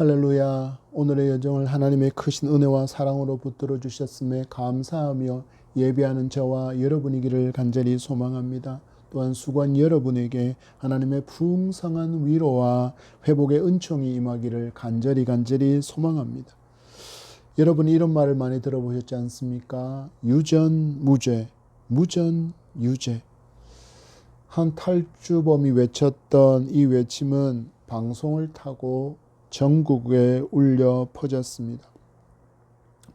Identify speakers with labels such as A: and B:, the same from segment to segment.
A: 할렐루야. 오늘의 여정을 하나님의 크신 은혜와 사랑으로 붙들어 주셨음에 감사하며 예배하는 저와 여러분이기를 간절히 소망합니다. 또한 수고한 여러분에게 하나님의 풍성한 위로와 회복의 은총이 임하기를 간절히 소망합니다. 여러분이 이런 말을 많이 들어보셨지 않습니까? 유전무죄, 무전유죄. 한 탈주범이 외쳤던 이 외침은 방송을 타고 전국에 울려 퍼졌습니다.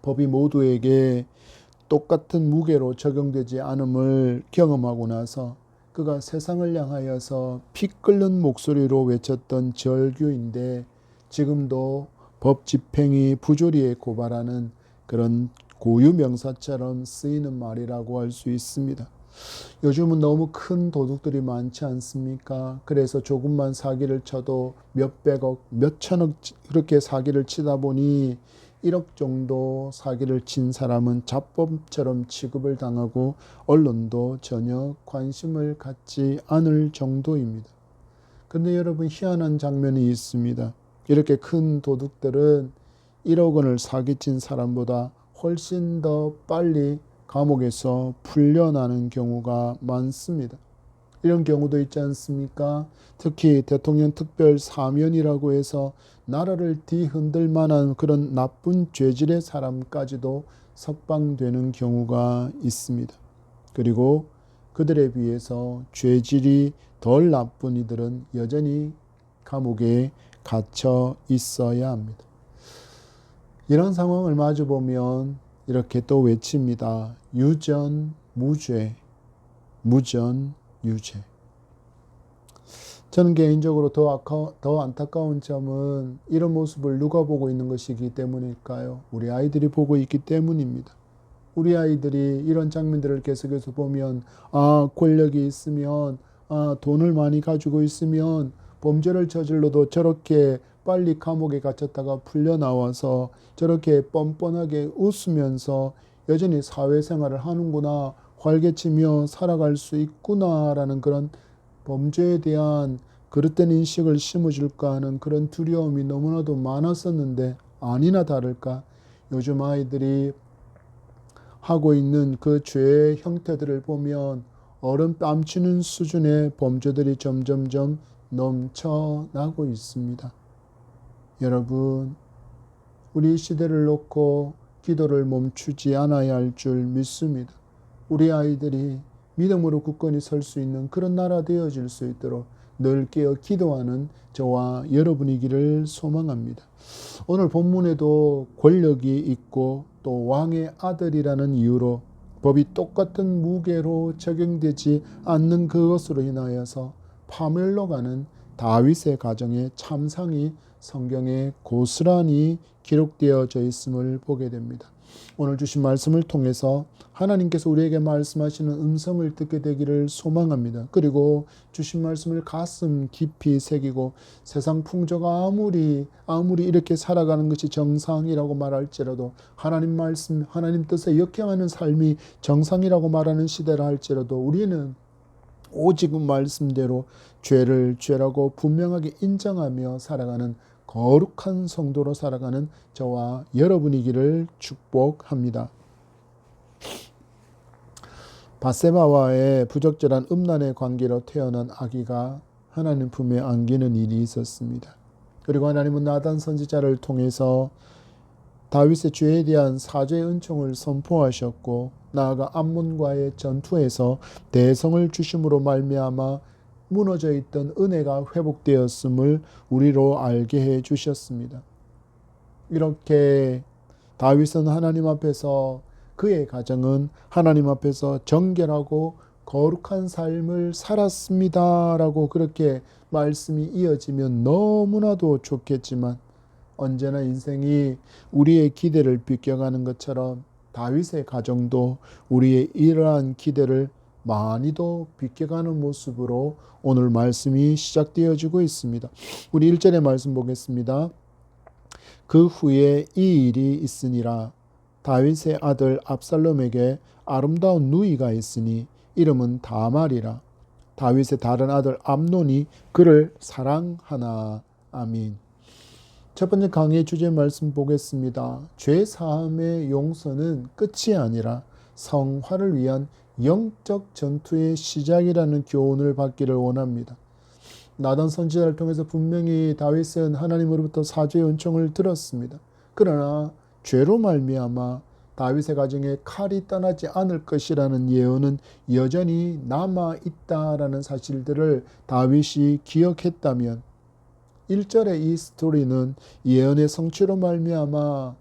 A: 법이 모두에게 똑같은 무게로 적용되지 않음을 경험하고 나서 그가 세상을 향하여서 피 끓는 목소리로 외쳤던 절규인데 지금도 법 집행이 부조리에 고발하는 그런 고유명사처럼 쓰이는 말이라고 할 수 있습니다. 요즘은 너무 큰 도둑들이 많지 않습니까? 그래서 조금만 사기를 쳐도 몇백억, 몇천억 그렇게 사기를 치다 보니 1억 정도 사기를 친 사람은 잡범처럼 취급을 당하고 언론도 전혀 관심을 갖지 않을 정도입니다. 그런데 여러분, 희한한 장면이 있습니다. 이렇게 큰 도둑들은 1억 원을 사기친 사람보다 훨씬 더 빨리 감옥에서 풀려나는 경우가 많습니다. 이런 경우도 있지 않습니까? 특히 대통령 특별 사면이라고 해서 나라를 뒤흔들 만한 그런 나쁜 죄질의 사람까지도 석방되는 경우가 있습니다. 그리고 그들에 비해서 죄질이 덜 나쁜 이들은 여전히 감옥에 갇혀 있어야 합니다. 이런 상황을 마주보면 이렇게 또 외칩니다. 유전무죄, 무전유죄. 저는 개인적으로 더 안타까운 점은 이런 모습을 누가 보고 있는 것이기 때문일까요? 우리 아이들이 보고 있기 때문입니다. 우리 아이들이 이런 장면들을 계속해서 보면 권력이 있으면 돈을 많이 가지고 있으면 범죄를 저질러도 저렇게 빨리 감옥에 갇혔다가 풀려나와서 저렇게 뻔뻔하게 웃으면서 여전히 사회생활을 하는구나, 활개치며 살아갈 수 있구나라는 그런 범죄에 대한 그릇된 인식을 심어줄까 하는 그런 두려움이 너무나도 많았었는데 아니나 다를까 요즘 아이들이 하고 있는 그 죄의 형태들을 보면 어른 뺨치는 수준의 범죄들이 점점점 넘쳐나고 있습니다. 여러분, 우리 시대를 놓고 기도를 멈추지 않아야 할 줄 믿습니다. 우리 아이들이 믿음으로 굳건히 설 수 있는 그런 나라 되어질 수 있도록 늘 깨어 기도하는 저와 여러분이기를 소망합니다. 오늘 본문에도 권력이 있고 또 왕의 아들이라는 이유로 법이 똑같은 무게로 적용되지 않는 그것으로 인하여서 파멸로 가는 다윗의 가정의 참상이 성경에 고스란히 기록되어져 있음을 보게 됩니다. 오늘 주신 말씀을 통해서 하나님께서 우리에게 말씀하시는 음성을 듣게 되기를 소망합니다. 그리고 주신 말씀을 가슴 깊이 새기고 세상 풍조가 아무리 이렇게 살아가는 것이 정상이라고 말할지라도 하나님 말씀, 하나님 뜻에 역행하는 삶이 정상이라고 말하는 시대라 할지라도 우리는 오직 말씀대로 죄를 죄라고 분명하게 인정하며 살아가는 거룩한 성도로 살아가는 저와 여러분이기를 축복합니다. 바세바와의 부적절한 음란의 관계로 태어난 아기가 하나님 품에 안기는 일이 있었습니다. 그리고 하나님은 나단 선지자를 통해서 다윗의 죄에 대한 사죄의 은총을 선포하셨고 나아가 암몬과의 전투에서 대성을 주심으로 말미암아 무너져 있던 은혜가 회복되었음을 우리로 알게 해 주셨습니다. 이렇게 다윗은 하나님 앞에서 그의 가정은 하나님 앞에서 정결하고 거룩한 삶을 살았습니다 라고 그렇게 말씀이 이어지면 너무나도 좋겠지만 언제나 인생이 우리의 기대를 비껴가는 것처럼 다윗의 가정도 우리의 이러한 기대를 많이도 비껴가는 모습으로 오늘 말씀이 시작되어지고 있습니다. 우리 1절의 말씀 보겠습니다. 그 후에 이 일이 있으니라. 다윗의 아들 압살롬에게 아름다운 누이가 있으니 이름은 다말이라. 다윗의 다른 아들 암논이 그를 사랑하나. 아멘. 첫 번째 강의 주제 말씀 보겠습니다. 죄 사함의 용서는 끝이 아니라 성화를 위한 영적 전투의 시작이라는 교훈을 받기를 원합니다. 나단 선지자를 통해서 분명히 다윗은 하나님으로부터 사죄의 은총을 들었습니다. 그러나 죄로 말미암아 다윗의 가정에 칼이 떠나지 않을 것이라는 예언은 여전히 남아있다라는 사실들을 다윗이 기억했다면 1절의 이 스토리는 예언의 성취로 말미암아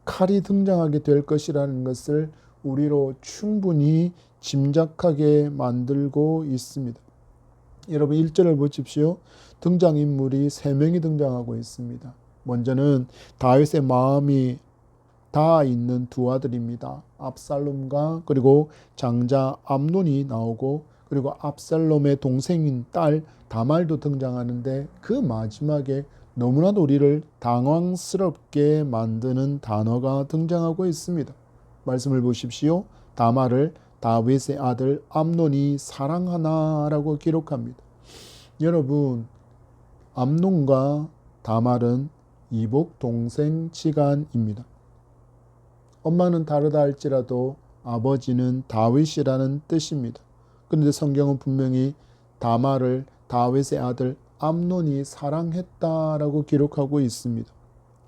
A: 칼이 등장하게 될 것이라는 것을 우리로 충분히 짐작하게 만들고 있습니다. 여러분 1절을 보십시오. 등장인물이 3명이 등장하고 있습니다. 먼저는 다윗의 마음이 다 있는 두 아들입니다. 압살롬과 그리고 장자 암논이 나오고 그리고 압살롬의 동생인 딸 다말도 등장하는데 그 마지막에 너무나도 우리를 당황스럽게 만드는 단어가 등장하고 있습니다. 말씀을 보십시오. 다말을 다윗의 아들 암논이 사랑하나라고 기록합니다. 여러분, 암논과 다말은 이복 동생 지간입니다. 엄마는 다르다 할지라도 아버지는 다윗이라는 뜻입니다. 그런데 성경은 분명히 다말을 다윗의 아들 암논이 사랑했다라고 기록하고 있습니다.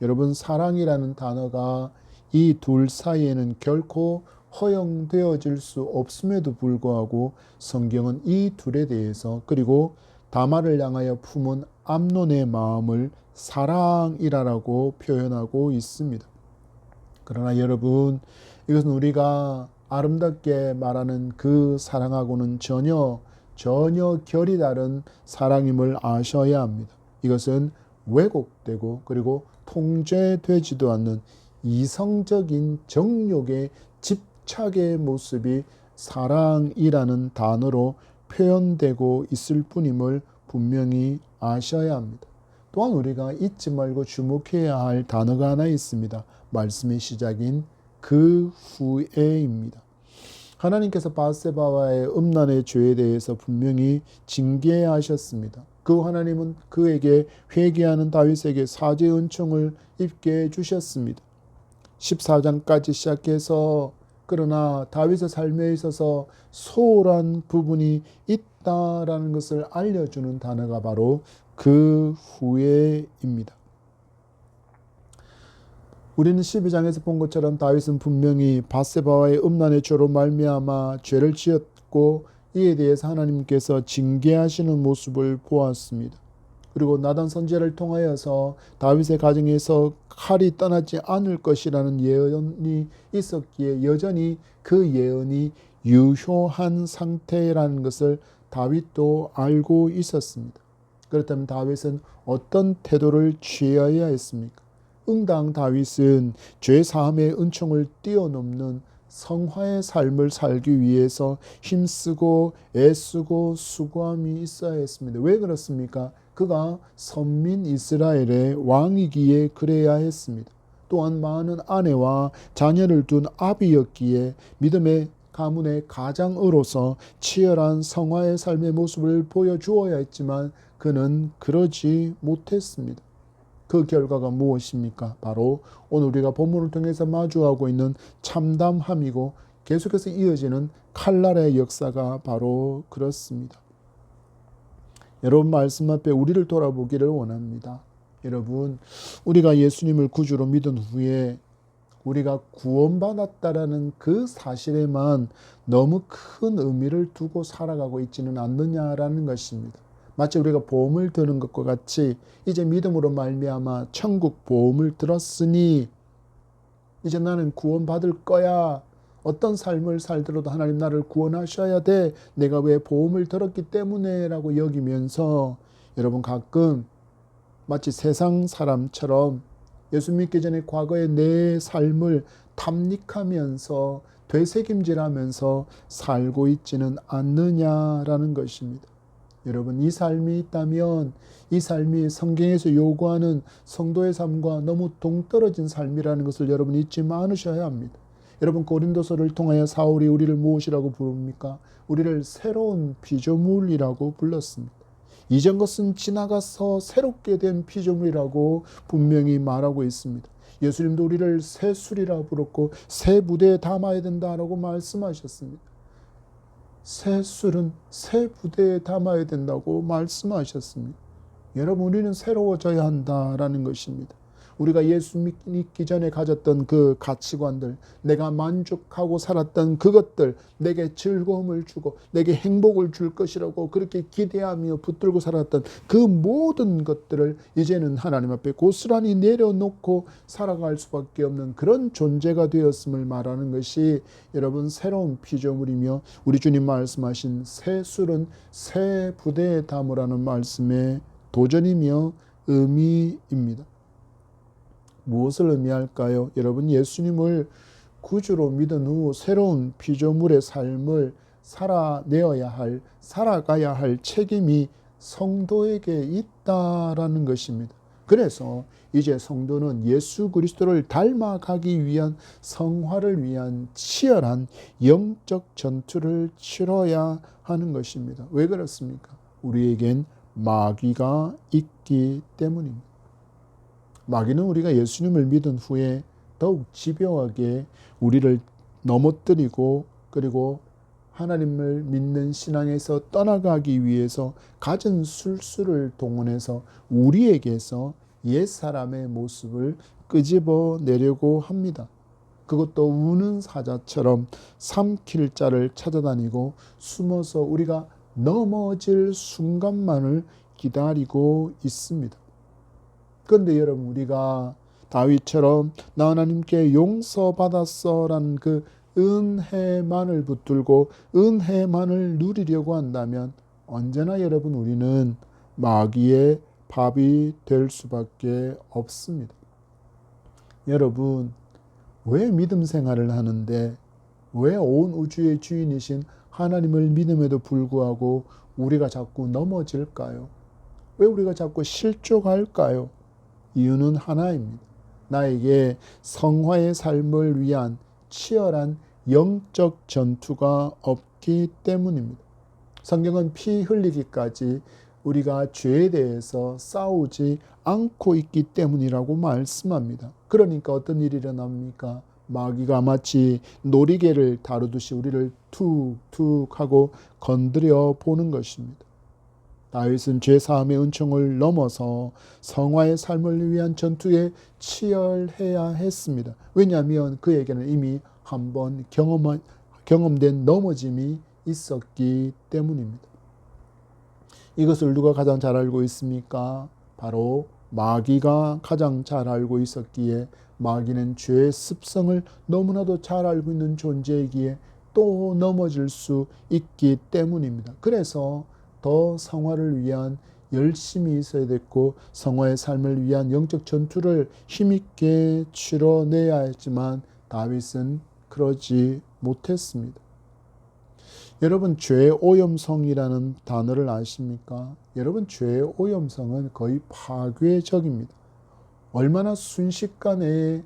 A: 여러분, 사랑이라는 단어가 이 둘 사이에는 결코 허용되어질 수 없음에도 불구하고 성경은 이 둘에 대해서 그리고 다말을 향하여 품은 암논의 마음을 사랑이라고 표현하고 있습니다. 그러나 여러분, 이것은 우리가 아름답게 말하는 그 사랑하고는 전혀 결이 다른 사랑임을 아셔야 합니다. 이것은 왜곡되고 그리고 통제되지도 않는 이성적인 정욕의 집착의 모습이 사랑이라는 단어로 표현되고 있을 뿐임을 분명히 아셔야 합니다. 또한 우리가 잊지 말고 주목해야 할 단어가 하나 있습니다. 말씀의 시작인 그 후에입니다. 하나님께서 바세바와의 음란의 죄에 대해서 분명히 징계하셨습니다. 그 하나님은 그에게 회개하는 다윗에게 사죄 은총을 입게 해주셨습니다. 14장까지 시작해서 그러나 다윗의 삶에 있어서 소홀한 부분이 있다라는 것을 알려주는 단어가 바로 그 후에입니다. 우리는 12장에서 본 것처럼 다윗은 분명히 바세바와의 음란의 죄로 말미암아 죄를 지었고 이에 대해서 하나님께서 징계하시는 모습을 보았습니다. 그리고 나단 선지자를 통하여서 다윗의 가정에서 칼이 떠나지 않을 것이라는 예언이 있었기에 여전히 그 예언이 유효한 상태라는 것을 다윗도 알고 있었습니다. 그렇다면 다윗은 어떤 태도를 취해야 했습니까? 응당 다윗은 죄 사함의 은총을 뛰어넘는 성화의 삶을 살기 위해서 힘쓰고 애쓰고 수고함이 있어야 했습니다. 왜 그렇습니까? 그가 선민 이스라엘의 왕이기에 그래야 했습니다. 또한 많은 아내와 자녀를 둔 아비였기에 믿음의 가문의 가장으로서 치열한 성화의 삶의 모습을 보여주어야 했지만 그는 그러지 못했습니다. 그 결과가 무엇입니까? 바로 오늘 우리가 본문을 통해서 마주하고 있는 참담함이고 계속해서 이어지는 칼날의 역사가 바로 그렇습니다. 여러분 말씀 앞에 우리를 돌아보기를 원합니다. 여러분, 우리가 예수님을 구주로 믿은 후에 우리가 구원받았다라는 그 사실에만 너무 큰 의미를 두고 살아가고 있지는 않느냐라는 것입니다. 마치 우리가 보험을 드는 것과 같이 이제 믿음으로 말미암아 천국 보험을 들었으니 이제 나는 구원받을 거야. 어떤 삶을 살더라도 하나님 나를 구원하셔야 돼. 내가 왜 보험을 들었기 때문에 라고 여기면서 여러분 가끔 마치 세상 사람처럼 예수 믿기 전에 과거의 내 삶을 탐닉하면서 되새김질하면서 살고 있지는 않느냐라는 것입니다. 여러분 이 삶이 있다면 이 삶이 성경에서 요구하는 성도의 삶과 너무 동떨어진 삶이라는 것을 여러분 잊지 않으셔야 합니다. 여러분 고린도서를 통하여 사울이 우리를 무엇이라고 부릅니까? 우리를 새로운 피조물이라고 불렀습니다. 이전 것은 지나가서 새롭게 된 피조물이라고 분명히 말하고 있습니다. 예수님도 우리를 새 술이라 부르고 새 부대에 담아야 된다라고 말씀하셨습니다. 새 술은 새 부대에 담아야 된다고 말씀하셨습니다. 여러분, 우리는 새로워져야 한다라는 것입니다. 우리가 예수 믿기 전에 가졌던 그 가치관들, 내가 만족하고 살았던 그것들, 내게 즐거움을 주고 내게 행복을 줄 것이라고 그렇게 기대하며 붙들고 살았던 그 모든 것들을 이제는 하나님 앞에 고스란히 내려놓고 살아갈 수밖에 없는 그런 존재가 되었음을 말하는 것이 여러분 새로운 피조물이며 우리 주님 말씀하신 새 술은 새 부대에 담으라는 말씀의 도전이며 의미입니다. 무엇을 의미할까요? 여러분, 예수님을 구주로 믿은 후 새로운 피조물의 삶을 살아가야 할 책임이 성도에게 있다라는 것입니다. 그래서 이제 성도는 예수 그리스도를 닮아가기 위한 성화를 위한 치열한 영적 전투를 치러야 하는 것입니다. 왜 그렇습니까? 우리에겐 마귀가 있기 때문입니다. 마귀는 우리가 예수님을 믿은 후에 더욱 집요하게 우리를 넘어뜨리고 그리고 하나님을 믿는 신앙에서 떠나가기 위해서 갖은 술수를 동원해서 우리에게서 옛사람의 모습을 끄집어내려고 합니다. 그것도 우는 사자처럼 삼킬 자를 찾아다니고 숨어서 우리가 넘어질 순간만을 기다리고 있습니다. 그런데 여러분, 우리가 다윗처럼 나 하나님께 용서받았어라는 그 은혜만을 붙들고 은혜만을 누리려고 한다면 언제나 여러분 우리는 마귀의 밥이 될 수밖에 없습니다. 여러분, 왜 믿음 생활을 하는데 왜 온 우주의 주인이신 하나님을 믿음에도 불구하고 우리가 자꾸 넘어질까요? 왜 우리가 자꾸 실족할까요? 이유는 하나입니다. 나에게 성화의 삶을 위한 치열한 영적 전투가 없기 때문입니다. 성경은 피 흘리기까지 우리가 죄에 대해서 싸우지 않고 있기 때문이라고 말씀합니다. 그러니까 어떤 일이 일어납니까? 마귀가 마치 놀이개를 다루듯이 우리를 툭툭 하고 건드려 보는 것입니다. 다윗은 죄사함의 은총을 넘어서 성화의 삶을 위한 전투에 치열해야 했습니다. 왜냐하면 그에게는 이미 한번 경험된 넘어짐이 있었기 때문입니다. 이것을 누가 가장 잘 알고 있습니까? 바로 마귀가 가장 잘 알고 있었기에 마귀는 죄의 습성을 너무나도 잘 알고 있는 존재이기에 또 넘어질 수 있기 때문입니다. 그래서 더 성화를 위한 열심히 있어야 됐고 성화의 삶을 위한 영적 전투를 힘있게 치러내야 했지만 다윗은 그러지 못했습니다. 여러분, 죄의 오염성이라는 단어를 아십니까? 여러분, 죄의 오염성은 거의 파괴적입니다. 얼마나 순식간에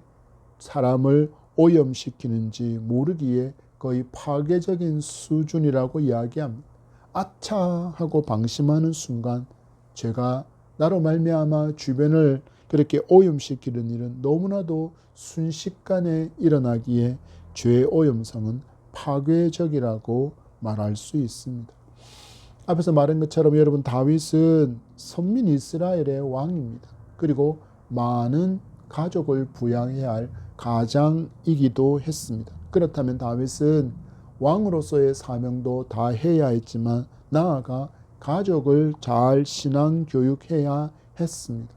A: 사람을 오염시키는지 모르기에 거의 파괴적인 수준이라고 이야기합니다. 아차 하고 방심하는 순간 죄가 나로 말미암아 주변을 그렇게 오염시키는 일은 너무나도 순식간에 일어나기에 죄의 오염성은 파괴적이라고 말할 수 있습니다. 앞에서 말한 것처럼 여러분, 다윗은 선민 이스라엘의 왕입니다. 그리고 많은 가족을 부양해야 할 가장이기도 했습니다. 그렇다면 다윗은 왕으로서의 사명도 다 해야 했지만 나아가 가족을 잘 신앙 교육해야 했습니다.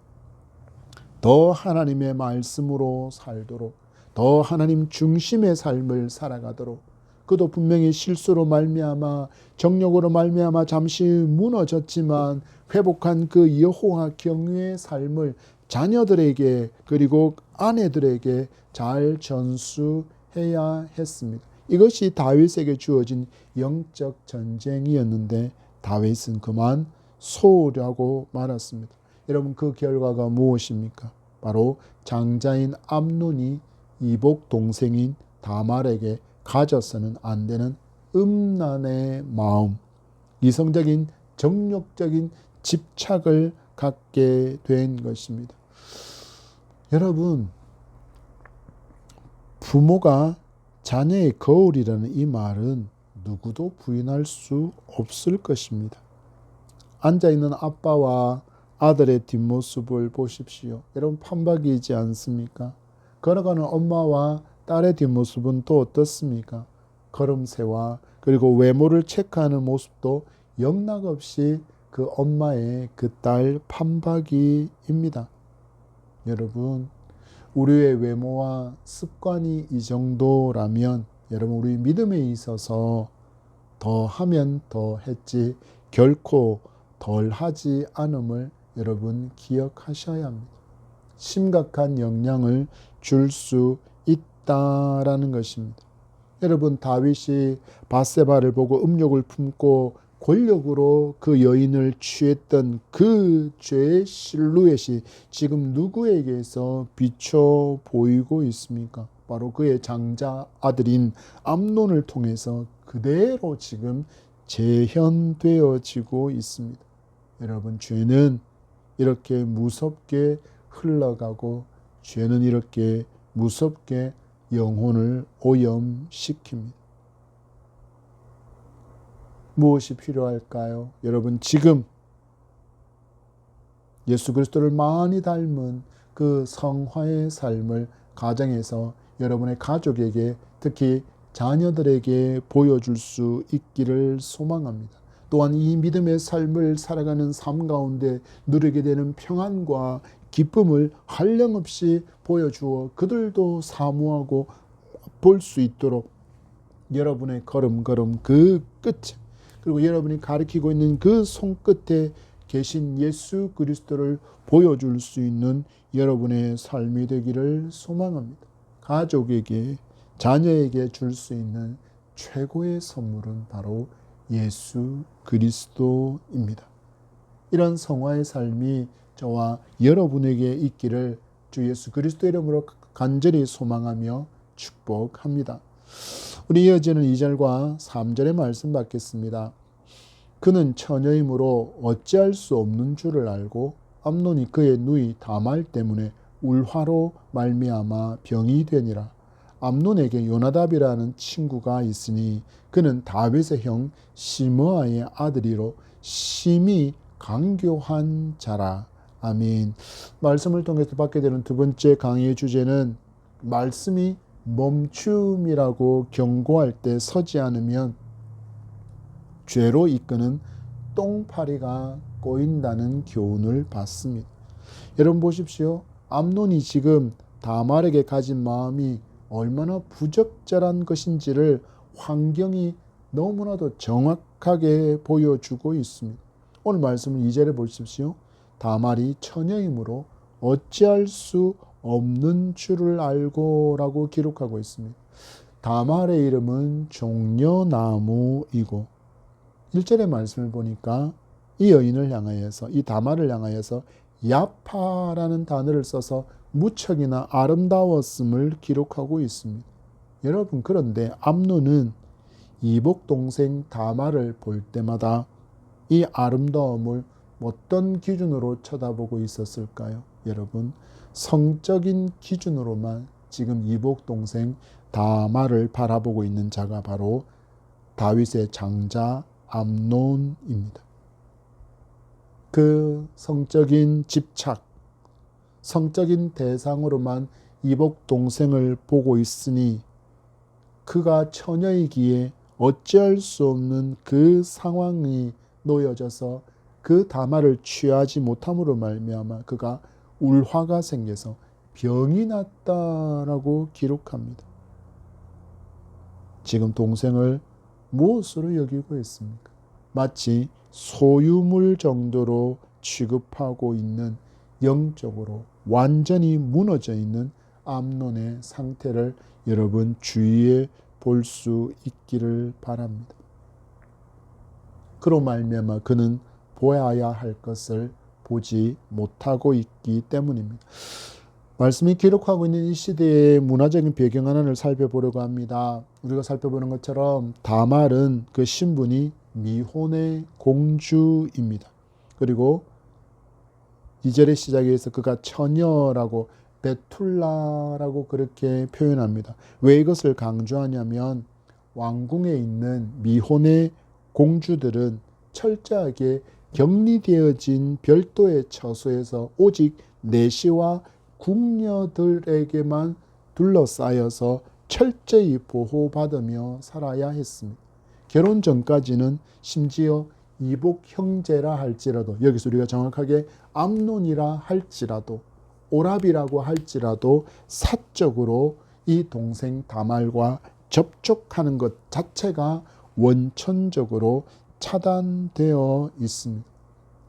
A: 더 하나님의 말씀으로 살도록, 더 하나님 중심의 삶을 살아가도록, 그도 분명히 실수로 말미암아 정욕으로 말미암아 잠시 무너졌지만 회복한 그 여호와 경외의 삶을 자녀들에게 그리고 아내들에게 잘 전수해야 했습니다. 이것이 다윗에게 주어진 영적 전쟁이었는데 다윗은 그만 소홀하고 말았습니다. 여러분, 그 결과가 무엇입니까? 바로 장자인 암논이 이복 동생인 다말에게 가져서는 안 되는 음란의 마음, 이성적인 정욕적인 집착을 갖게 된 것입니다. 여러분, 부모가 자녀의 거울이라는 이 말은 누구도 부인할 수 없을 것입니다. 앉아있는 아빠와 아들의 뒷모습을 보십시오. 여러분, 판박이지 않습니까? 걸어가는 엄마와 딸의 뒷모습은 또 어떻습니까? 걸음새와 그리고 외모를 체크하는 모습도 영락없이 그 엄마의 그 딸 판박이입니다. 여러분, 우리의 외모와 습관이 이 정도라면 여러분, 우리 믿음에 있어서 더 하면 더 했지 결코 덜 하지 않음을 여러분 기억하셔야 합니다. 심각한 영향을 줄 수 있다라는 것입니다. 여러분, 다윗이 밧세바를 보고 음욕을 품고 권력으로 그 여인을 취했던 그 죄의 실루엣이 지금 누구에게서 비춰 보이고 있습니까? 바로 그의 장자 아들인 암논을 통해서 그대로 지금 재현되어지고 있습니다. 여러분, 죄는 이렇게 무섭게 흘러가고 죄는 이렇게 무섭게 영혼을 오염시킵니다. 무엇이 필요할까요? 여러분, 지금 예수 그리스도를 많이 닮은 그 성화의 삶을 가정에서 여러분의 가족에게, 특히 자녀들에게 보여줄 수 있기를 소망합니다. 또한 이 믿음의 삶을 살아가는 삶 가운데 누리게 되는 평안과 기쁨을 한량없이 보여주어 그들도 사모하고 볼 수 있도록 여러분의 걸음걸음 그 끝에, 그리고 여러분이 가리키고 있는 그 손끝에 계신 예수 그리스도를 보여줄 수 있는 여러분의 삶이 되기를 소망합니다. 가족에게, 자녀에게 줄 수 있는 최고의 선물은 바로 예수 그리스도입니다. 이런 성화의 삶이 저와 여러분에게 있기를 주 예수 그리스도 이름으로 간절히 소망하며 축복합니다. 우리 이어지는 2절과 3절의 말씀 받겠습니다. 그는 처녀이므로 어찌할 수 없는 줄을 알고 암논이 그의 누이 다말 때문에 울화로 말미암아 병이 되니라. 암논에게 요나답이라는 친구가 있으니 그는 다윗의 형 시므아의 아들이로 심히 강교한 자라. 아멘. 말씀을 통해서 받게 되는 두 번째 강의의 주제는 말씀이 멈춤이라고 경고할 때 서지 않으면 죄로 이끄는 똥파리가 꼬인다는 교훈을 받습니다. 여러분 보십시오. 암논이 지금 다말에게 가진 마음이 얼마나 부적절한 것인지를 환경이 너무나도 정확하게 보여주고 있습니다. 오늘 말씀은 2절에 보십시오. 다말이 처녀이므로 어찌할 수 없는 줄을 알고 라고 기록하고 있습니다. 다말의 이름은 종려나무이고 1절의 말씀을 보니까 이 여인을 향하여서, 이 다말을 향하여서 야파라는 단어를 써서 무척이나 아름다웠음을 기록하고 있습니다. 여러분, 그런데 암논은 이복 동생 다말을 볼 때마다 이 아름다움을 어떤 기준으로 쳐다보고 있었을까요? 여러분, 성적인 기준으로만 지금 이복 동생 다말을 바라보고 있는 자가 바로 다윗의 장자 암논입니다. 그 성적인 집착, 성적인 대상으로만 이복 동생을 보고 있으니 그가 처녀이기에 어찌할 수 없는 그 상황이 놓여져서 그 다말을 취하지 못함으로 말미암아 그가 울화가 생겨서 병이 났다라고 기록합니다. 지금 동생을 무엇으로 여기고 있습니까? 마치 소유물 정도로 취급하고 있는, 영적으로 완전히 무너져 있는 암논의 상태를 여러분 주위에 볼 수 있기를 바랍니다. 그로 말미암아 그는 보아야 할 것을 보지 못하고 있기 때문입니다. 말씀이 기록하고 있는 이 시대의 문화적인 배경 하나를 살펴보려고 합니다. 우리가 살펴보는 것처럼 다말은 그 신분이 미혼의 공주입니다. 그리고 2절의 시작에서 그가 처녀라고 베툴라라고 그렇게 표현합니다. 왜 이것을 강조하냐면 왕궁에 있는 미혼의 공주들은 철저하게 격리되어진 별도의 처소에서 오직 내시와 궁녀들에게만 둘러싸여서 철저히 보호받으며 살아야 했습니다. 결혼 전까지는 심지어 이복 형제라 할지라도, 여기서 우리가 정확하게 암논이라 할지라도, 오랍이라고 할지라도 사적으로 이 동생 다말과 접촉하는 것 자체가 원천적으로 차단되어 있습니다.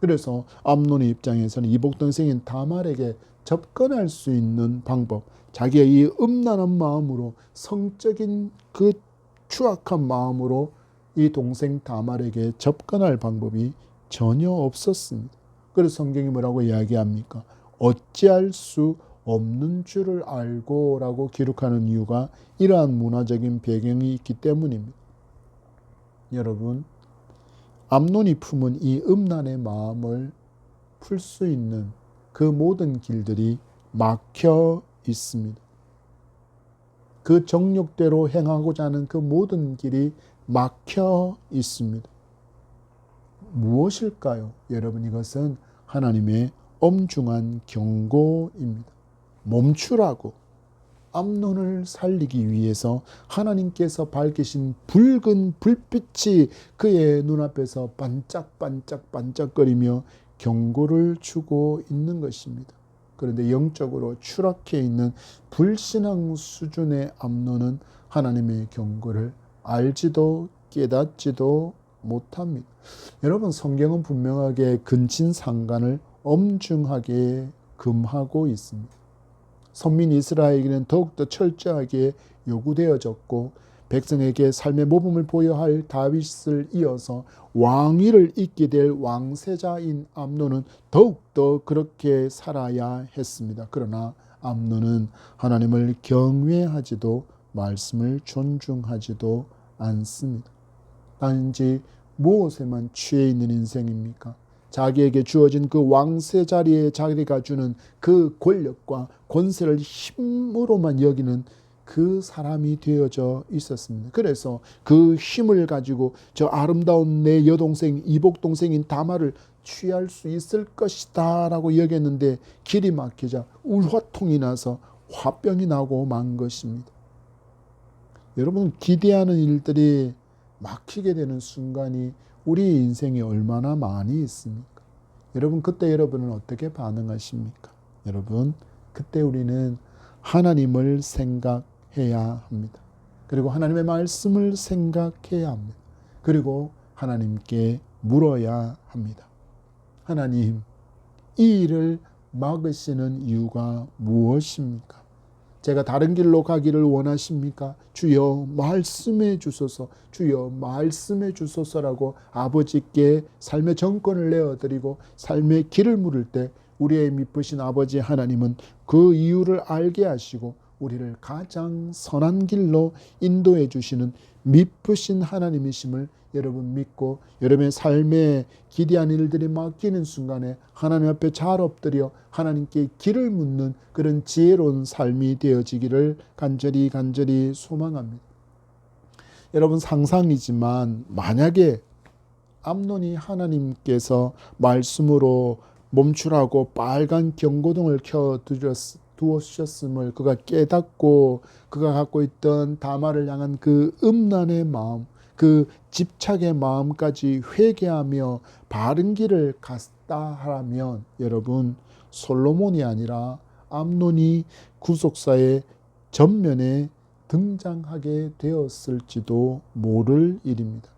A: 그래서 암논의 입장에서는 이복 동생인 다말에게 접근할 수 있는 방법, 자기의 이 음란한 마음으로, 성적인 그 추악한 마음으로 이 동생 다말에게 접근할 방법이 전혀 없었습니다. 그래서 성경이 뭐라고 이야기합니까? 어찌할 수 없는 줄을 알고 라고 기록하는 이유가 이러한 문화적인 배경이 있기 때문입니다. 여러분, 암논이 품은 이 음란의 마음을 풀 수 있는 그 모든 길들이 막혀 있습니다. 그 정욕대로 행하고자 하는 그 모든 길이 막혀 있습니다. 무엇일까요? 여러분, 이것은 하나님의 엄중한 경고입니다. 멈추라고. 암논을 살리기 위해서 하나님께서 밝히신 붉은 불빛이 그의 눈앞에서 반짝반짝거리며 경고를 주고 있는 것입니다. 그런데 영적으로 추락해 있는 불신앙 수준의 암논은 하나님의 경고를 알지도 깨닫지도 못합니다. 여러분, 성경은 분명하게 근친상간을 엄중하게 금하고 있습니다. 선민 이스라엘에게는 더욱더 철저하게 요구되어졌고, 백성에게 삶의 모범을 보여야 할 다윗을 이어서 왕위를 잇게 될 왕세자인 암논은 더욱더 그렇게 살아야 했습니다. 그러나 암논은 하나님을 경외하지도 말씀을 존중하지도 않습니다. 단지 무엇에만 취해 있는 인생입니까? 자기에게 주어진 그 왕세 자리에 자기가 주는 그 권력과 권세를 힘으로만 여기는 그 사람이 되어져 있었습니다. 그래서 그 힘을 가지고 저 아름다운 내 여동생, 이복동생인 다말을 취할 수 있을 것이다 라고 여겼는데 길이 막히자 울화통이 나서 화병이 나고 만 것입니다. 여러분, 기대하는 일들이 막히게 되는 순간이 우리 인생에 얼마나 많이 있습니까? 여러분, 그때 여러분은 어떻게 반응하십니까? 여러분, 그때 우리는 하나님을 생각해야 합니다. 그리고 하나님의 말씀을 생각해야 합니다. 그리고 하나님께 물어야 합니다. 하나님, 이 일을 막으시는 이유가 무엇입니까? 제가 다른 길로 가기를 원하십니까? 주여 말씀해 주소서, 주여 말씀해 주소서라고 아버지께 삶의 정권을 내어드리고 삶의 길을 물을 때 우리의 미쁘신 아버지 하나님은 그 이유를 알게 하시고 우리를 가장 선한 길로 인도해 주시는 미쁘신 하나님이심을 여러분 믿고 여러분의 삶에 기대한 일들이 맡기는 순간에 하나님 앞에 잘 엎드려 하나님께 길을 묻는 그런 지혜로운 삶이 되어지기를 간절히 소망합니다. 여러분, 상상이지만 만약에 암논이 하나님께서 말씀으로 멈추라고 빨간 경고등을 켜두었음을 그가 깨닫고 그가 갖고 있던 다말을 향한 그 음란의 마음, 그 집착의 마음까지 회개하며 바른 길을 갔다 하라면 여러분, 솔로몬이 아니라 암논이 구속사의 전면에 등장하게 되었을지도 모를 일입니다.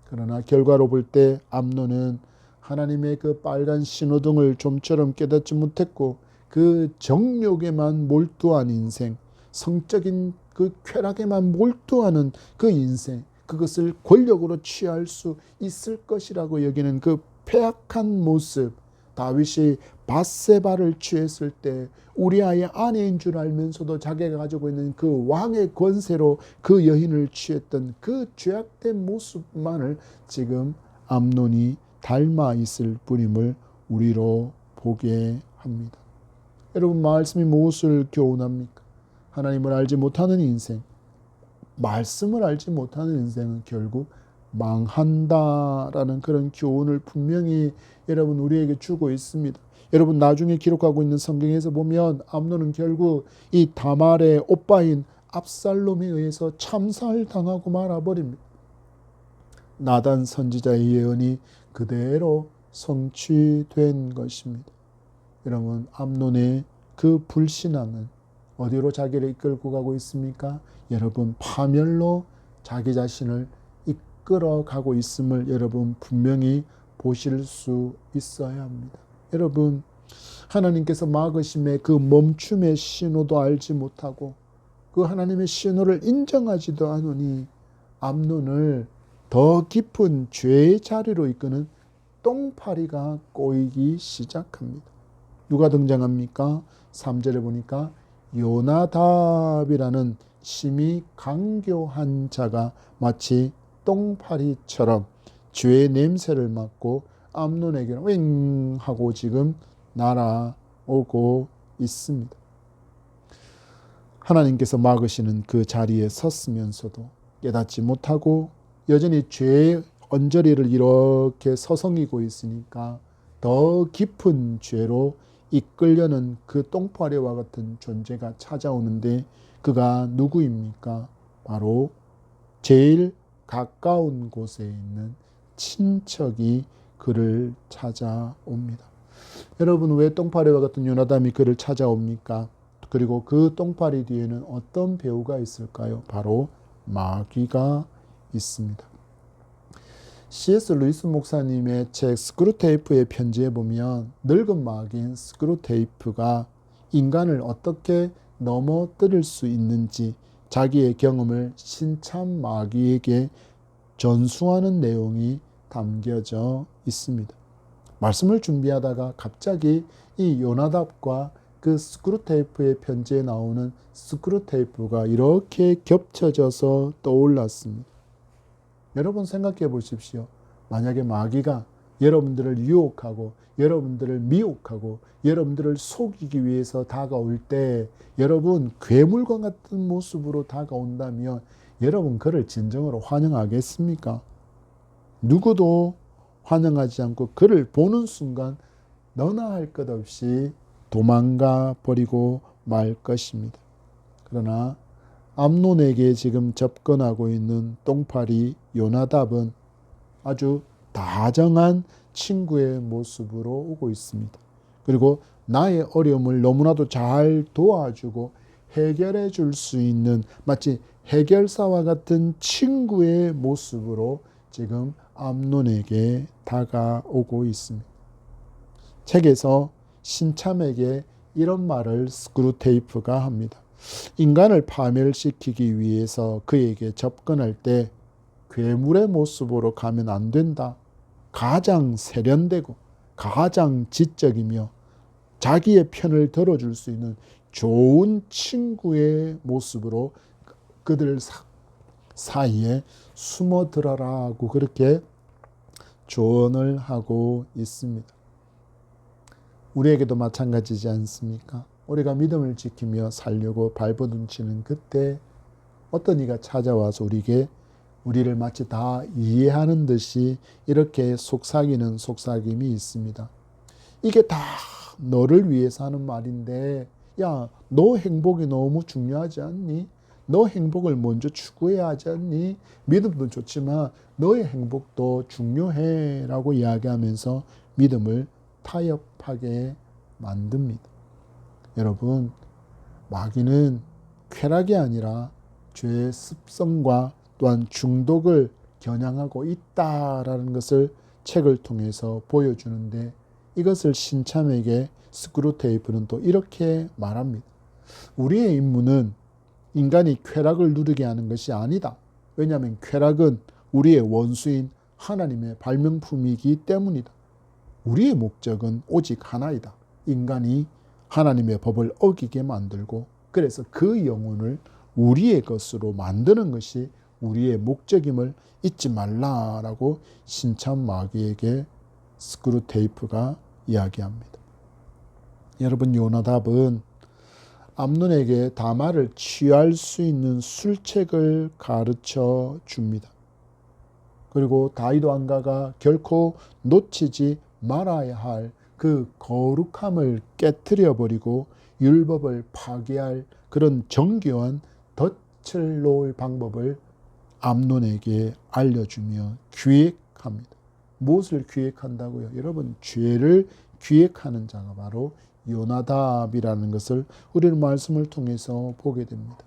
A: 그러나 결과로 볼 때 암논은 하나님의 그 빨간 신호등을 좀처럼 깨닫지 못했고 그 정욕에만 몰두한 인생, 성적인 그 쾌락에만 몰두하는 그 인생, 그것을 권력으로 취할 수 있을 것이라고 여기는 그 패악한 모습, 다윗이 밧세바를 취했을 때 우리아의 아내인 줄 알면서도 자기가 가지고 있는 그 왕의 권세로 그 여인을 취했던 그 죄악된 모습만을 지금 암논이 닮아 있을 뿐임을 우리로 보게 합니다. 여러분, 말씀이 무엇을 교훈합니까? 하나님을 알지 못하는 인생, 말씀을 알지 못하는 인생은 결국 망한다라는 그런 교훈을 분명히 여러분 우리에게 주고 있습니다. 여러분, 나중에 기록하고 있는 성경에서 보면 암논은 결국 이 다말의 오빠인 압살롬에 의해서 참살당하고 말아버립니다. 나단 선지자의 예언이 그대로 성취된 것입니다. 여러분, 암논의 그 불신앙은 어디로 자기를 이끌고 가고 있습니까? 여러분, 파멸로 자기 자신을 이끌어가고 있음을 여러분 분명히 보실 수 있어야 합니다. 여러분, 하나님께서 막으심의 그 멈춤의 신호도 알지 못하고 그 하나님의 신호를 인정하지도 않으니 암논을 더 깊은 죄의 자리로 이끄는 똥파리가 꼬이기 시작합니다. 누가 등장합니까? 3절에 보니까 요나답이라는 심히 강교한 자가 마치 똥파리처럼 죄의 냄새를 맡고 암논에게는 윙 하고 지금 날아오고 있습니다. 하나님께서 막으시는 그 자리에 섰으면서도 깨닫지 못하고 여전히 죄의 언저리를 이렇게 서성이고 있으니까 더 깊은 죄로 이끌려는 그 똥파리와 같은 존재가 찾아오는데 그가 누구입니까? 바로 제일 가까운 곳에 있는 친척이 그를 찾아옵니다. 여러분, 왜 똥파리와 같은 요나담이 그를 찾아옵니까? 그리고 그 똥파리 뒤에는 어떤 배우가 있을까요? 바로 마귀가 있습니다. C.S. 루이스 목사님의 책 스크루테이프의 편지에 보면 늙은 마귀인 스크루테이프가 인간을 어떻게 넘어뜨릴 수 있는지 자기의 경험을 신참 마귀에게 전수하는 내용이 담겨져 있습니다. 말씀을 준비하다가 갑자기 이 요나답과 그 스크루테이프의 편지에 나오는 스크루테이프가 이렇게 겹쳐져서 떠올랐습니다. 여러분, 생각해 보십시오. 만약에 마귀가 여러분들을 유혹하고 여러분들을 미혹하고 여러분들을 속이기 위해서 다가올 때 여러분 괴물과 같은 모습으로 다가온다면 여러분 그를 진정으로 환영하겠습니까? 누구도 환영하지 않고 그를 보는 순간 너나 할 것 없이 도망가 버리고 말 것입니다. 그러나 암논에게 지금 접근하고 있는 똥파리 요나답은 아주 다정한 친구의 모습으로 오고 있습니다. 그리고 나의 어려움을 너무나도 잘 도와주고 해결해 줄 수 있는 마치 해결사와 같은 친구의 모습으로 지금 암논에게 다가오고 있습니다. 책에서 신참에게 이런 말을 스크루테이프가 합니다. 인간을 파멸시키기 위해서 그에게 접근할 때 괴물의 모습으로 가면 안 된다. 가장 세련되고 가장 지적이며 자기의 편을 들어줄 수 있는 좋은 친구의 모습으로 그들 사이에 숨어들어라고 그렇게 조언을 하고 있습니다. 우리에게도 마찬가지지 않습니까? 우리가 믿음을 지키며 살려고 발버둥치는 그때 어떤 이가 찾아와서 우리를 마치 다 이해하는 듯이 이렇게 속삭이는 속삭임이 있습니다. 이게 다 너를 위해서 하는 말인데, 야, 너 행복이 너무 중요하지 않니? 너 행복을 먼저 추구해야 하지 않니? 믿음도 좋지만 너의 행복도 중요해 라고 이야기하면서 믿음을 타협하게 만듭니다. 여러분, 마귀는 쾌락이 아니라 죄의 습성과 또한 중독을 겨냥하고 있다라는 것을 책을 통해서 보여주는데 이것을 신참에게 스크루테이프는 또 이렇게 말합니다. 우리의 임무는 인간이 쾌락을 누리게 하는 것이 아니다. 왜냐하면 쾌락은 우리의 원수인 하나님의 발명품이기 때문이다. 우리의 목적은 오직 하나이다. 인간이 하나님의 법을 어기게 만들고 그래서 그 영혼을 우리의 것으로 만드는 것이 우리의 목적임을 잊지 말라라고 신참 마귀에게 스크루테이프가 이야기합니다. 여러분, 요나답은 암논에게 다말을 취할 수 있는 술책을 가르쳐 줍니다. 그리고 다윗 왕가가 결코 놓치지 말아야 할 그 거룩함을 깨트려 버리고 율법을 파괴할 그런 정교한 덫을 놓을 방법을 암논에게 알려주며 기획합니다. 무엇을 기획한다고요? 여러분, 죄를 기획하는 자가 바로 요나답이라는 것을 우리는 말씀을 통해서 보게 됩니다.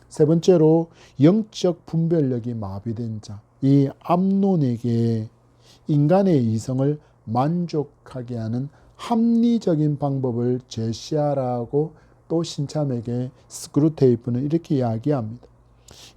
A: 세 번째로, 영적 분별력이 마비된 자, 이 암논에게 인간의 이성을 만족하게 하는 합리적인 방법을 제시하라고 또 신참에게 스크루테이프는 이렇게 이야기합니다.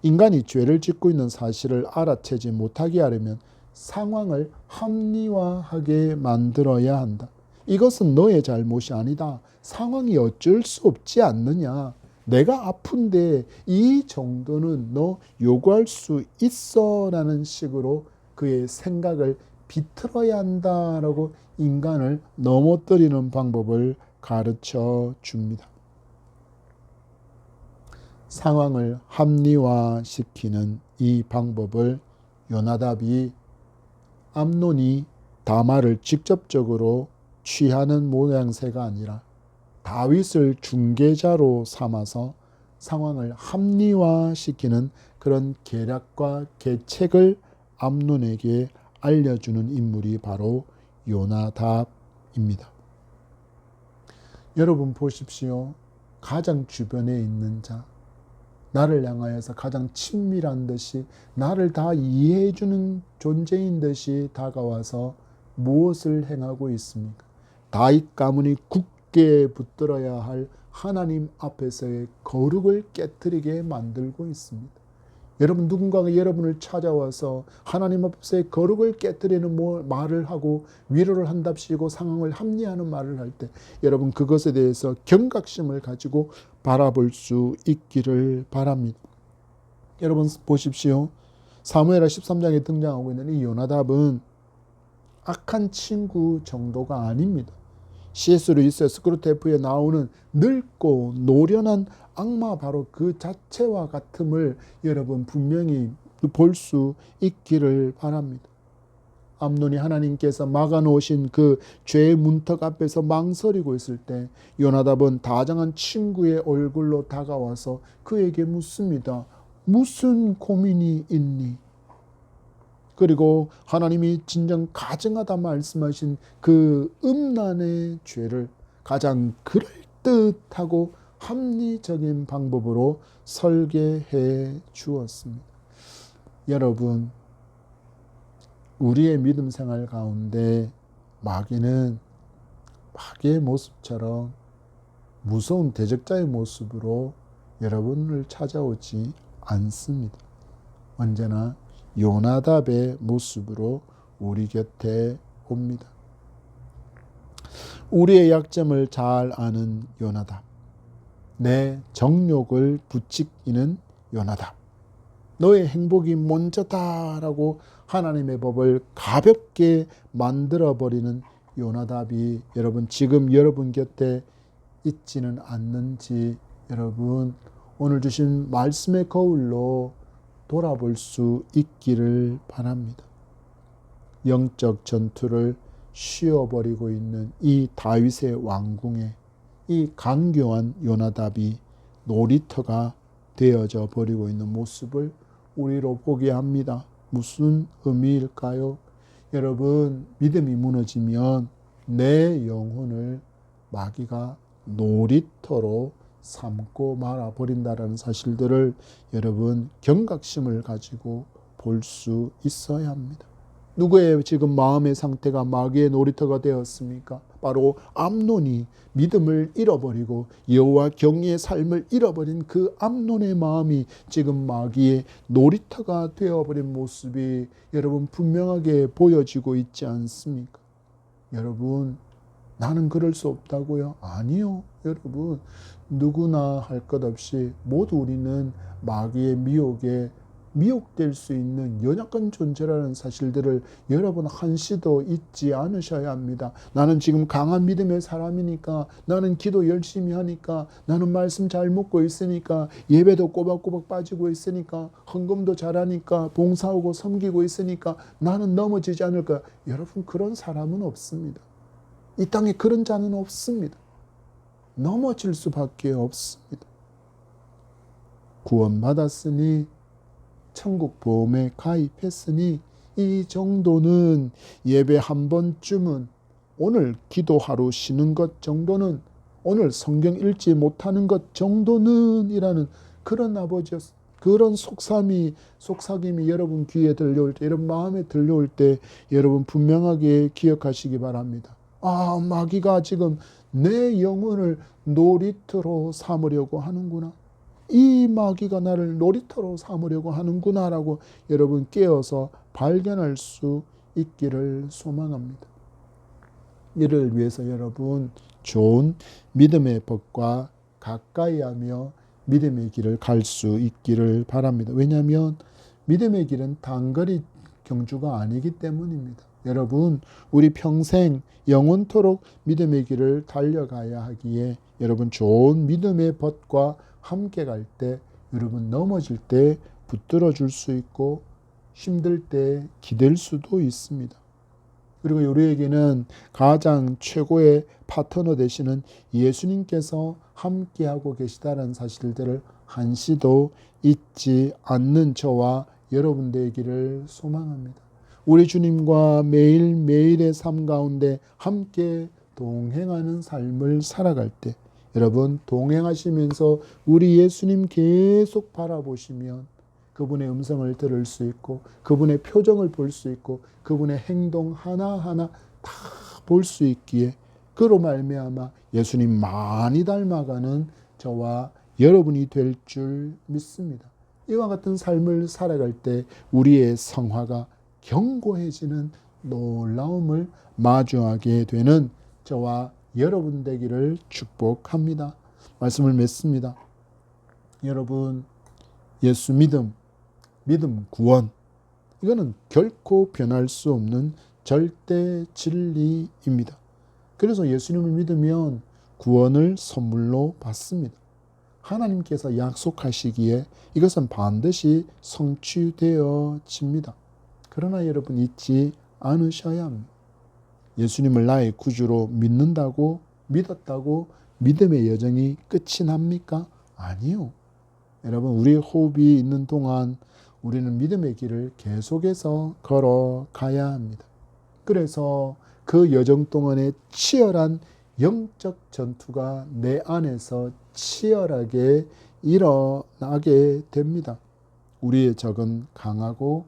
A: 인간이 죄를 짓고 있는 사실을 알아채지 못하게 하려면 상황을 합리화하게 만들어야 한다. 이것은 너의 잘못이 아니다. 상황이 어쩔 수 없지 않느냐. 내가 아픈데 이 정도는 너 요구할 수 있어 라는 식으로 그의 생각을 비틀어야 한다라고 인간을 넘어뜨리는 방법을 가르쳐 줍니다. 상황을 합리화시키는 이 방법을 요나답이 암논이 다말을 직접적으로 취하는 모양새가 아니라 다윗을 중개자로 삼아서 상황을 합리화시키는 그런 계략과 계책을 암논에게 알려주는 인물이 바로 요나답입니다. 여러분 보십시오. 가장 주변에 있는 자, 나를 향하여서 가장 친밀한 듯이 나를 다 이해해주는 존재인 듯이 다가와서 무엇을 행하고 있습니까? 다윗 가문이 굳게 붙들어야 할 하나님 앞에서의 거룩을 깨트리게 만들고 있습니다. 여러분, 누군가가 여러분을 찾아와서 하나님 앞에서의 거룩을 깨트리는 말을 하고 위로를 한답시고 상황을 합리화하는 말을 할 때 여러분, 그것에 대해서 경각심을 가지고 바라볼 수 있기를 바랍니다. 여러분 보십시오. 사무엘하 13장에 등장하고 있는 이 요나답은 악한 친구 정도가 아닙니다. C.S. 루이스의 스크루테이프에 나오는 늙고 노련한 악마, 바로 그 자체와 같음을 여러분 분명히 볼 수 있기를 바랍니다. 암논이 하나님께서 막아놓으신 그 죄의 문턱 앞에서 망설이고 있을 때 요나답은 다정한 친구의 얼굴로 다가와서 그에게 묻습니다. 무슨 고민이 있니? 그리고 하나님이 진정 가증하다 말씀하신 그 음란의 죄를 가장 그럴듯하고 합리적인 방법으로 설계해 주었습니다. 여러분, 우리의 믿음 생활 가운데 마귀는 마귀의 모습처럼 무서운 대적자의 모습으로 여러분을 찾아오지 않습니다. 언제나 요나답의 모습으로 우리 곁에 옵니다. 우리의 약점을 잘 아는 요나답, 내 정욕을 부추기는 요나답, 너의 행복이 먼저다라고 하나님의 법을 가볍게 만들어버리는 요나답이 여러분 지금 여러분 곁에 있지는 않는지 여러분 오늘 주신 말씀의 거울로 돌아볼 수 있기를 바랍니다. 영적 전투를 쉬어버리고 있는 이 다윗의 왕궁에 이 강교한 요나답이 놀이터가 되어져 버리고 있는 모습을 우리로 보게 합니다. 무슨 의미일까요? 여러분, 믿음이 무너지면 내 영혼을 마귀가 놀이터로 삼고 말아버린다라는 사실들을 여러분 경각심을 가지고 볼 수 있어야 합니다. 누구의 지금 마음의 상태가 마귀의 놀이터가 되었습니까? 바로 암논이 믿음을 잃어버리고 여호와 경외의 삶을 잃어버린 그 암논의 마음이 지금 마귀의 놀이터가 되어버린 모습이 여러분 분명하게 보여지고 있지 않습니까? 여러분, 나는 그럴 수 없다고요? 아니요. 여러분, 누구나 할 것 없이 모두 우리는 마귀의 미혹에 미혹될 수 있는 연약한 존재라는 사실들을 여러분 한시도 잊지 않으셔야 합니다. 나는 지금 강한 믿음의 사람이니까, 나는 기도 열심히 하니까, 나는 말씀 잘 먹고 있으니까, 예배도 꼬박꼬박 빠지고 있으니까, 헌금도 잘하니까, 봉사하고 섬기고 있으니까 나는 넘어지지 않을 거야. 여러분, 그런 사람은 없습니다. 이 땅에 그런 자는 없습니다. 넘어질 수밖에 없습니다. 구원받았으니, 천국 보험에 가입했으니, 이 정도는 예배 한 번쯤은, 오늘 기도하러 쉬는 것 정도는, 오늘 성경 읽지 못하는 것 정도는 이라는 그런 아버지였습니다. 그런 속삭임이 여러분 귀에 들려올 때, 여러분 마음에 들려올 때 여러분 분명하게 기억하시기 바랍니다. 아, 마귀가 지금 내 영혼을 놀이터로 삼으려고 하는구나. 이 마귀가 나를 놀이터로 삼으려고 하는구나라고 여러분 깨어서 발견할 수 있기를 소망합니다. 이를 위해서 여러분 좋은 믿음의 법과 가까이 하며 믿음의 길을 갈 수 있기를 바랍니다. 왜냐하면 믿음의 길은 단거리 경주가 아니기 때문입니다. 여러분, 우리 평생 영원토록 믿음의 길을 달려가야 하기에 여러분 좋은 믿음의 법과 함께 갈 때 여러분 넘어질 때 붙들어 줄 수 있고 힘들 때 기댈 수도 있습니다. 그리고 우리에게는 가장 최고의 파트너 되시는 예수님께서 함께하고 계시다는 사실들을 한시도 잊지 않는 저와 여러분 되기를 소망합니다. 우리 주님과 매일매일의 삶 가운데 함께 동행하는 삶을 살아갈 때 여러분 동행하시면서 우리 예수님 계속 바라보시면 그분의 음성을 들을 수 있고 그분의 표정을 볼 수 있고 그분의 행동 하나하나 다 볼 수 있기에 그로 말미암아 예수님 많이 닮아가는 저와 여러분이 될 줄 믿습니다. 이와 같은 삶을 살아갈 때 우리의 성화가 견고해지는 놀라움을 마주하게 되는 저와 여러분 되기를 축복합니다. 말씀을 맺습니다. 여러분, 예수 믿음 구원, 이거는 결코 변할 수 없는 절대 진리입니다. 그래서 예수님을 믿으면 구원을 선물로 받습니다. 하나님께서 약속하시기에 이것은 반드시 성취되어집니다. 그러나 여러분 잊지 않으셔야 합니다. 예수님을 나의 구주로 믿었다고 믿음의 여정이 끝이 납니까? 아니요. 여러분, 우리 호흡이 있는 동안 우리는 믿음의 길을 계속해서 걸어가야 합니다. 그래서 그 여정 동안에 치열한 영적 전투가 내 안에서 치열하게 일어나게 됩니다. 우리의 적은 강하고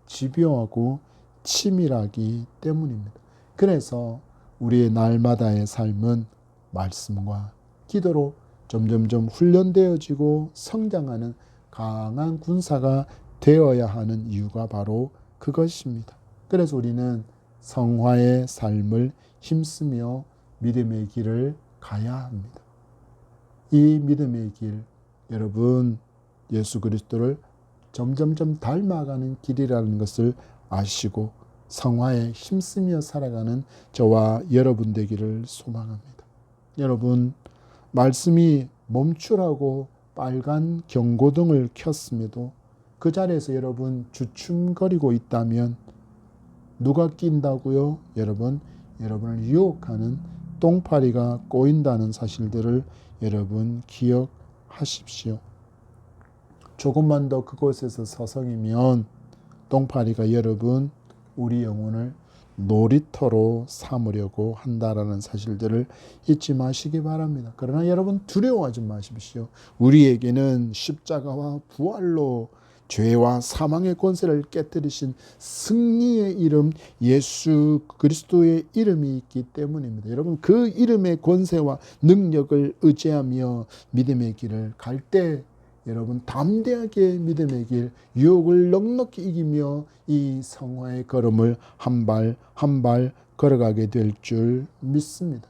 A: 집요하고 치밀하기 때문입니다. 그래서 우리의 날마다의 삶은 말씀과 기도로 점점점 훈련되어지고 성장하는 강한 군사가 되어야 하는 이유가 바로 그것입니다. 그래서 우리는 성화의 삶을 힘쓰며 믿음의 길을 가야 합니다. 이 믿음의 길, 여러분 예수 그리스도를 점점점 닮아가는 길이라는 것을 아시고 성화에 힘쓰며 살아가는 저와 여러분 되기를 소망합니다. 여러분, 말씀이 멈추라고 빨간 경고등을 켰음에도 그 자리에서 여러분 주춤거리고 있다면 누가 낀다고요? 여러분을 유혹하는 똥파리가 꼬인다는 사실들을 여러분 기억하십시오. 조금만 더 그곳에서 서성이면 똥파리가 여러분 우리 영혼을 놀이터로 삼으려고 한다라는 사실들을 잊지 마시기 바랍니다. 그러나 여러분 두려워하지 마십시오. 우리에게는 십자가와 부활로 죄와 사망의 권세를 깨뜨리신 승리의 이름 예수 그리스도의 이름이 있기 때문입니다. 여러분 그 이름의 권세와 능력을 의지하며 믿음의 길을 갈 때 여러분 담대하게 믿음의 길, 유혹을 넉넉히 이기며 이 성화의 걸음을 한 발 한 발 걸어가게 될 줄 믿습니다.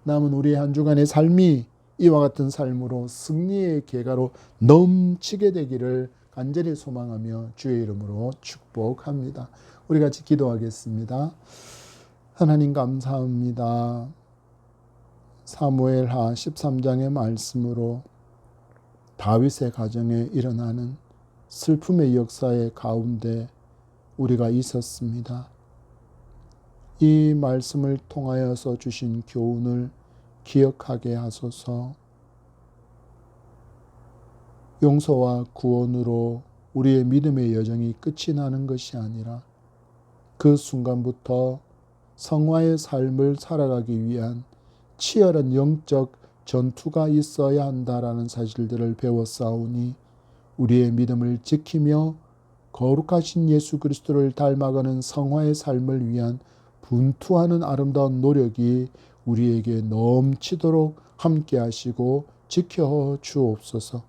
A: 남은 우리의 한 주간의 삶이 이와 같은 삶으로 승리의 계가로 넘치게 되기를 간절히 소망하며 주의 이름으로 축복합니다. 우리 같이 기도하겠습니다. 하나님 감사합니다. 사무엘하 13장의 말씀으로 다윗의 가정에 일어나는 슬픔의 역사의 가운데 우리가 있었습니다. 이 말씀을 통하여서 주신 교훈을 기억하게 하소서. 용서와 구원으로 우리의 믿음의 여정이 끝이 나는 것이 아니라 그 순간부터 성화의 삶을 살아가기 위한 치열한 영적 전투가 있어야 한다라는 사실들을 배웠사오니 우리의 믿음을 지키며 거룩하신 예수 그리스도를 닮아가는 성화의 삶을 위한 분투하는 아름다운 노력이 우리에게 넘치도록 함께 하시고 지켜 주옵소서.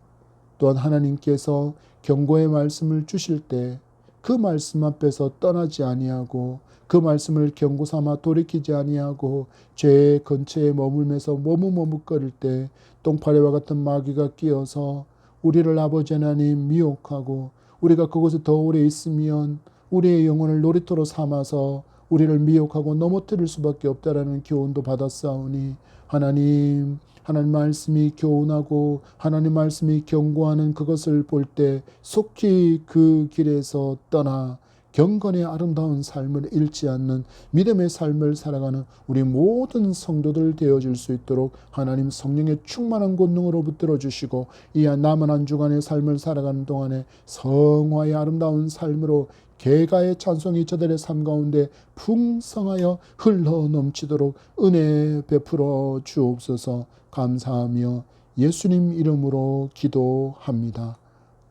A: 또한 하나님께서 경고의 말씀을 주실 때 그 말씀 앞에서 떠나지 아니하고 그 말씀을 경고 삼아 돌이키지 아니하고 죄의 근처에 머물면서 머뭇머뭇거릴 때 똥파리와 같은 마귀가 끼어서 우리를 아버지 하나님 미혹하고 우리가 그곳에 더 오래 있으면 우리의 영혼을 놀이터로 삼아서 우리를 미혹하고 넘어뜨릴 수밖에 없다라는 교훈도 받았사오니 하나님 말씀이 교훈하고 하나님 말씀이 경고하는 그것을 볼 때 속히 그 길에서 떠나 경건의 아름다운 삶을 잃지 않는 믿음의 삶을 살아가는 우리 모든 성도들 되어질 수 있도록 하나님 성령의 충만한 권능으로 붙들어 주시고 이 남은 한 주간의 삶을 살아가는 동안에 성화의 아름다운 삶으로 개가의 찬송이 저들의 삶 가운데 풍성하여 흘러 넘치도록 은혜 베풀어 주옵소서. 감사하며 예수님 이름으로 기도합니다.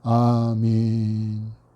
A: 아멘.